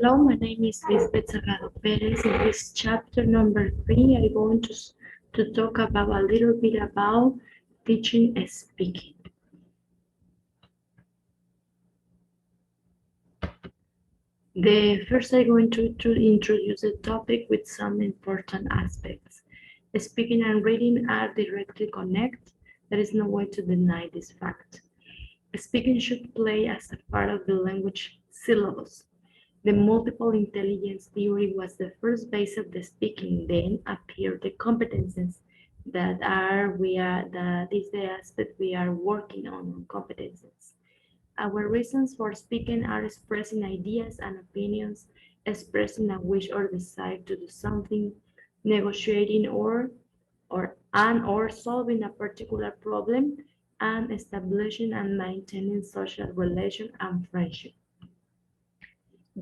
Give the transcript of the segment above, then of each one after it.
Hello, my name is Lizbeth Perez. In this chapter number 3, I'm going to talk about a little bit about teaching and speaking. The first, I'm going to introduce the topic with some important aspects. Speaking and reading are directly connected. There is no way to deny this fact. Speaking should play as a part of the language syllabus. The multiple intelligence theory was the first base of the speaking, then appeared the competences that is the aspect we are working on competences. Our reasons for speaking are expressing ideas and opinions, expressing a wish or desire to do something, negotiating or solving a particular problem, and establishing and maintaining social relation and friendship.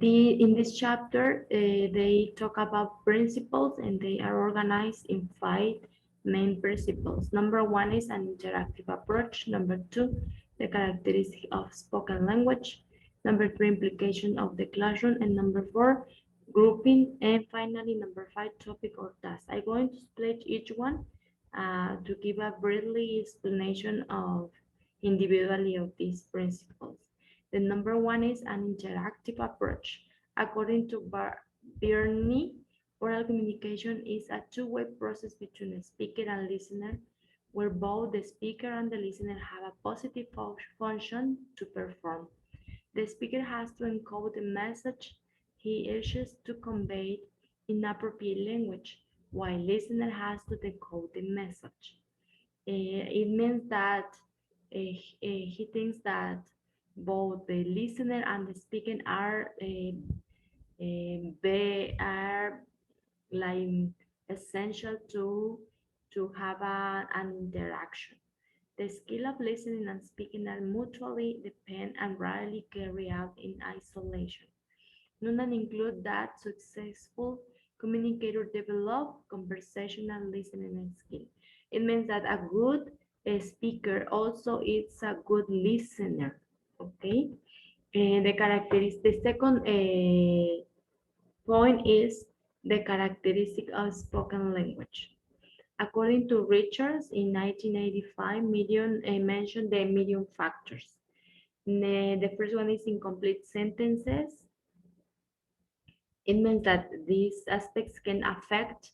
In this chapter, they talk about principles and they are organized in 5 main principles. Number 1 is an interactive approach. Number 2, the characteristic of spoken language. Number 3, implication of the classroom. And number 4, grouping. And finally, number 5, topic or task. I'm going to split each one to give a briefly explanation of individually of these principles. The number 1 is an interactive approach. According to Birney, oral communication is a two-way process between a speaker and listener, where both the speaker and the listener have a positive function to perform. The speaker has to encode the message he wishes to convey in appropriate language, while listener has to decode the message. It means that he thinks that both the listener and the speaker are they are like essential to have an interaction. The skill of listening and speaking are mutually dependent and rarely carried out in isolation. None include that successful communicator develop conversational listening skill. It means that a good speaker also is a good listener. Okay. The second point is the characteristic of spoken language. According to Richards in 1985, mentioned the medium factors. The first one is incomplete sentences. It means that these aspects can affect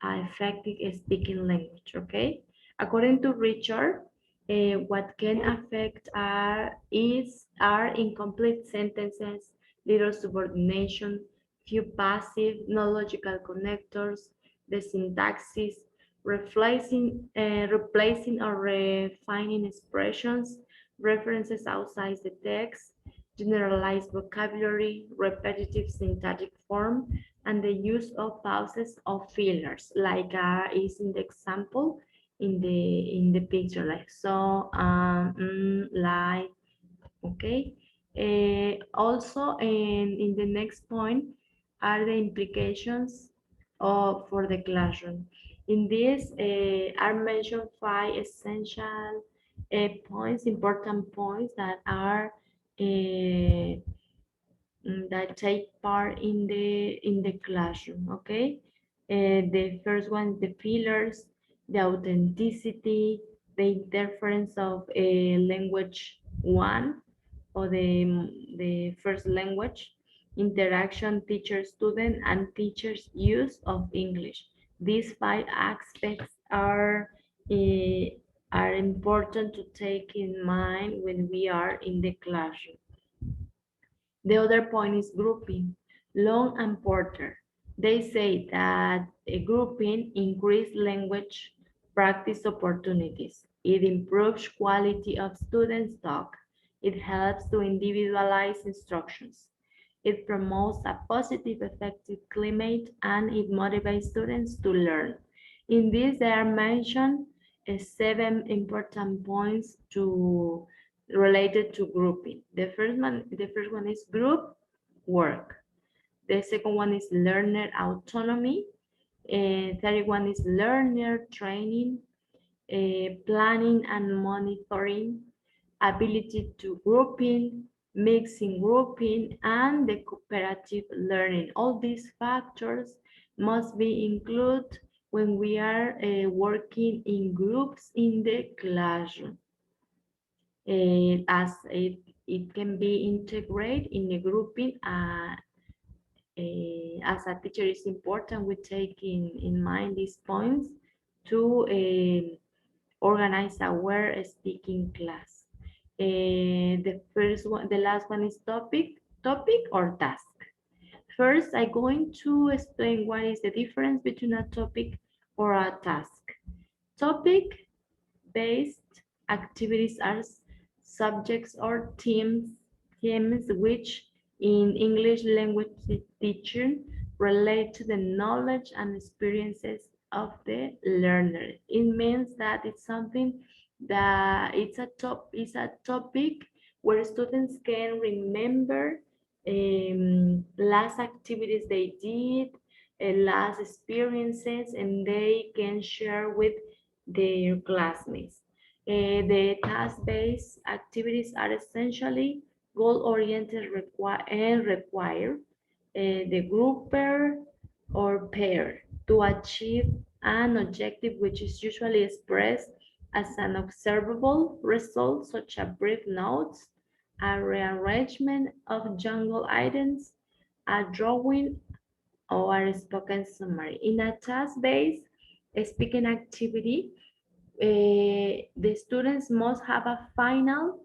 effective speaking language, okay? According to Richard, what can affect are incomplete sentences, little subordination, few passive, no logical connectors, the syntaxis, replacing or refining expressions, references outside the text, generalized vocabulary, repetitive syntactic form, and the use of pauses or fillers, like is in the example in the picture, like so, like, okay. Also, in the next point are the implications for the classroom. In this are mentioned 5 essential points, important points that are uh, that take part in the classroom. Okay, the first one, the pillars, the authenticity, the interference of a language one or the first language, interaction teacher student and teachers use of English. These 5 aspects uh, are important to take in mind when we are in the classroom. The other point is grouping. Long and Porter, they say that a grouping increases language practice opportunities. It improves quality of students' talk. It helps to individualize instructions. It promotes a positive, effective climate, and it motivates students to learn. In this, there are mentioned 7 important points related to grouping. The first one is group work. The second one is learner autonomy. Third one is learner training, planning and monitoring, ability to grouping, mixing grouping, and the cooperative learning. All these factors must be included when we are working in groups in the classroom. As it can be integrated in the grouping, as a teacher, it's important we take in mind these points to organize our speaking class. The first one, the last one is topic or task. First, I'm going to explain what is the difference between a topic or a task. Topic-based activities are subjects or themes which in English language teacher relate to the knowledge and experiences of the learner. It means that it's something that it's a topic where students can remember last activities they did, last experiences, and they can share with their classmates. The task-based activities are essentially goal-oriented and require the grouper or pair to achieve an objective which is usually expressed as an observable result, such as brief notes, a rearrangement of jungle items, a drawing, or a spoken summary. In a task-based speaking activity, the students must have a final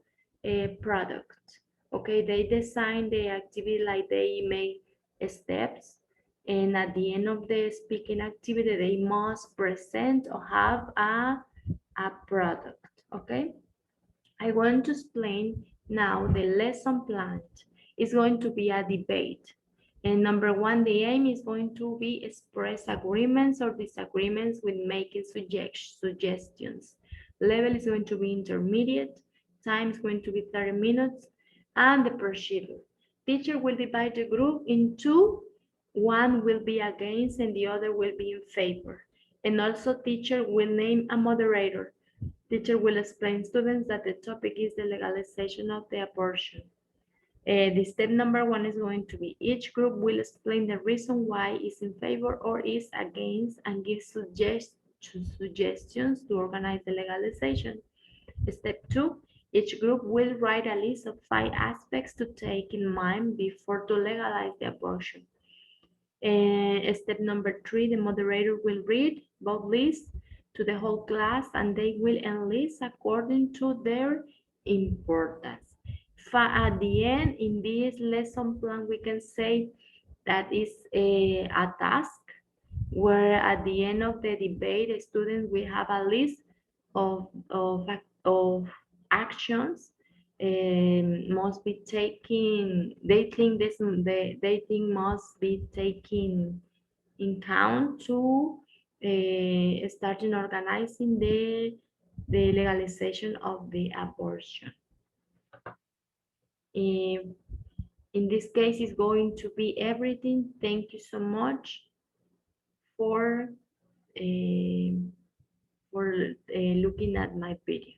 product. Okay, they design the activity like they make steps, and at the end of the speaking activity, they must present or have a product. Okay, I want to explain now the lesson plan. It's going to be a debate. And number one, the aim is going to be express agreements or disagreements with making suggestions. Level is going to be intermediate. Time is going to be 30 minutes. And the procedure. Teacher will divide the group in two. One will be against and the other will be in favor. And also teacher will name a moderator. Teacher will explain to students that the topic is the legalization of the abortion. The step number one is going to be each group will explain the reason why is in favor or is against and give suggestions to organize the legalization. Step two, each group will write a list of 5 aspects to take in mind before to legalize the abortion. Step number 3, the moderator will read both lists to the whole class and they will enlist according to their importance. At the end, in this lesson plan, we can say that is a task where at the end of the debate, the students will have a list of actions must be taken. They think they think must be taken in count to starting organizing the legalization of the abortion. In this case, it's going to be everything. Thank you so much for uh, looking at my video.